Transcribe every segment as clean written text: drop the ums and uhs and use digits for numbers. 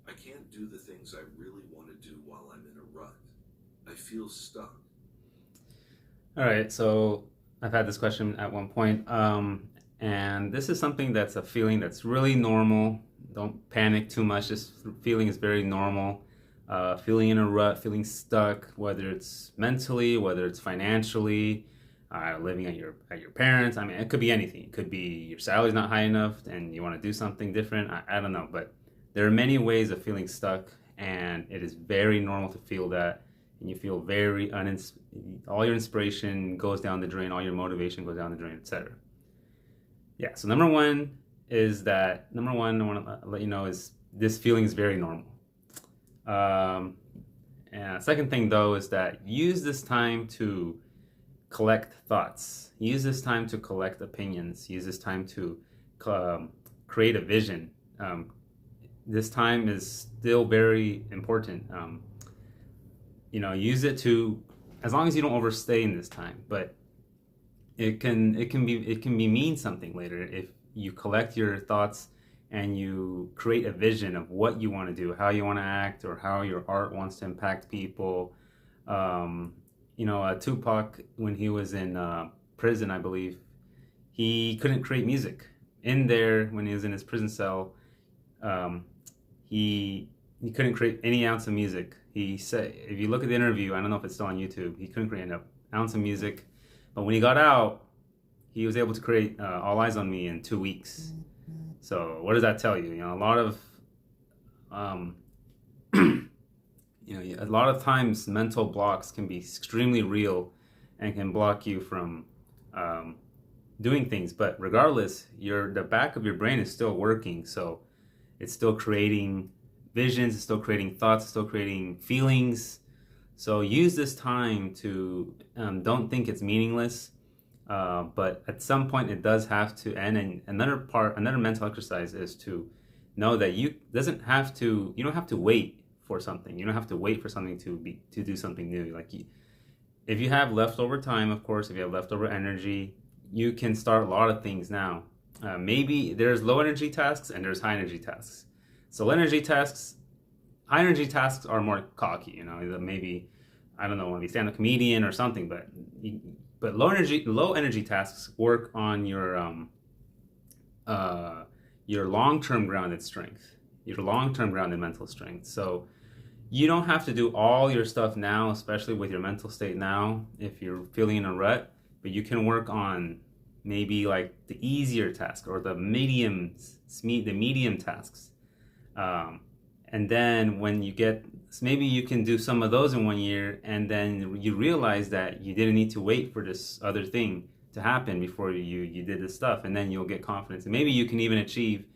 I can't do the things I really want to do while I'm in a rut. I feel stuck. All right, so I've had this question at one point, and this is something that's a feeling that's really normal. Don't panic too much. This feeling is very normal. Feeling in a rut, feeling stuck, whether it's mentally, whether it's financially, living at your parents. I mean, it could be anything. It could be your salary's not high enough and you want to do something different. I don't know, but there are many ways of feeling stuck, and it is very normal to feel that, and you feel very all your inspiration goes down the drain, all your motivation goes down the drain, etc. Yeah. So number one I want to let you know is this feeling is very normal. Um, and second thing though is that use this time to collect thoughts. Use this time to collect opinions. Use this time to um, create a vision. This time is still very important. Use it to, as long as you don't overstay in this time, but it can be mean something later if you collect your thoughts and you create a vision of what you want to do, how you want to act, or how your art wants to impact people. Tupac, when he was in prison, I believe, he couldn't create music. In there, when he was in his prison cell, um, he couldn't create any ounce of music. He said, if you look at the interview, I don't know if it's still on YouTube, he couldn't create an ounce of music. But when he got out, he was able to create All Eyes on Me in 2 weeks. So what does that tell you? A lot of um, a lot of times mental blocks can be extremely real and can block you from um, doing things. But regardless, the back of your brain is still working, so it's still creating visions, it's still creating thoughts, it's still creating feelings. So use this time to don't think it's meaningless. But at some point, it does have to end. And another mental exercise is to know that you don't have to wait for something. You don't have to wait for something to do something new. If you have leftover time, of course, if you have leftover energy, you can start a lot of things now. Maybe there's low energy tasks and there's high energy tasks. So high energy tasks are more cocky. Maybe, I don't know, want to be stand up comedian or something, but low energy tasks work on your long term grounded strength, your long term grounded mental strength. So you don't have to do all your stuff now, especially with your mental state now, if you're feeling in a rut. But you can work on maybe like the easier task or the medium tasks. And then when you get, maybe you can do some of those in 1 year, and then you realize that you didn't need to wait for this other thing to happen before you did this stuff, and then you'll get confidence, and maybe you can even achieve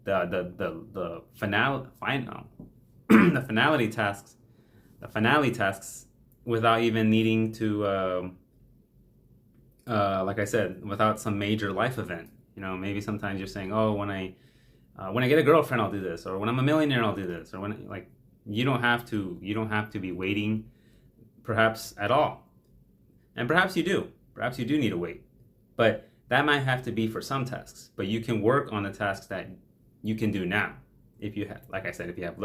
the final the finale tasks without even needing to like I said, without some major life event. Maybe sometimes you're saying, oh, when I get a girlfriend, I'll do this, or when I'm a millionaire, I'll do this, or when, like, you don't have to be waiting, perhaps, at all. And perhaps you do need to wait, but that might have to be for some tasks. But you can work on the tasks that you can do now. If you have, like I said, if you have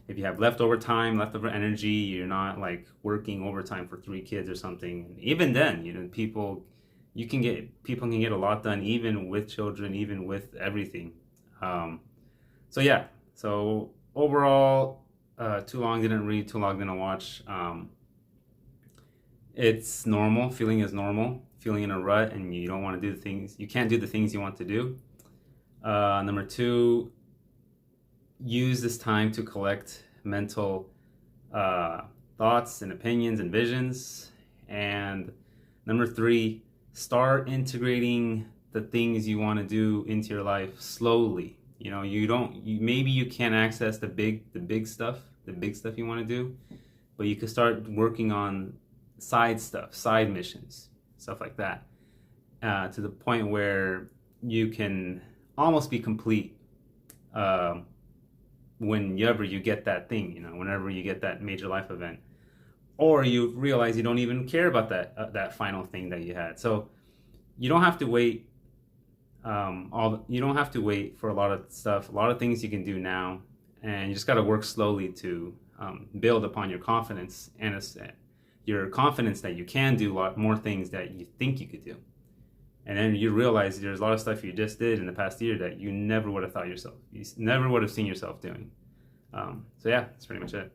if you have leftover time, leftover energy, you're not like working overtime for 3 kids or something. Even then, people can get a lot done even with children, even with everything. So yeah. So overall, too long didn't read, too long didn't watch. It's normal. Feeling is normal. Feeling in a rut and you don't want to do the things, you can't do the things you want to do. Number two, use this time to collect mental thoughts and opinions and visions. And number three, start integrating the things you want to do into your life slowly. Maybe you can't access the big stuff you want to do, but you can start working on side stuff, side missions, stuff like that, to the point where you can almost be complete whenever you get that thing, whenever you get that major life event, or you realize you don't even care about that final thing that you had. So you don't have to wait You don't have to wait for a lot of stuff. A lot of things you can do now, and you just got to work slowly to build upon your confidence and your confidence that you can do a lot more things that you think you could do. And then you realize there's a lot of stuff you just did in the past year that you never would have thought yourself, you never would have seen yourself doing. So yeah, that's pretty much it.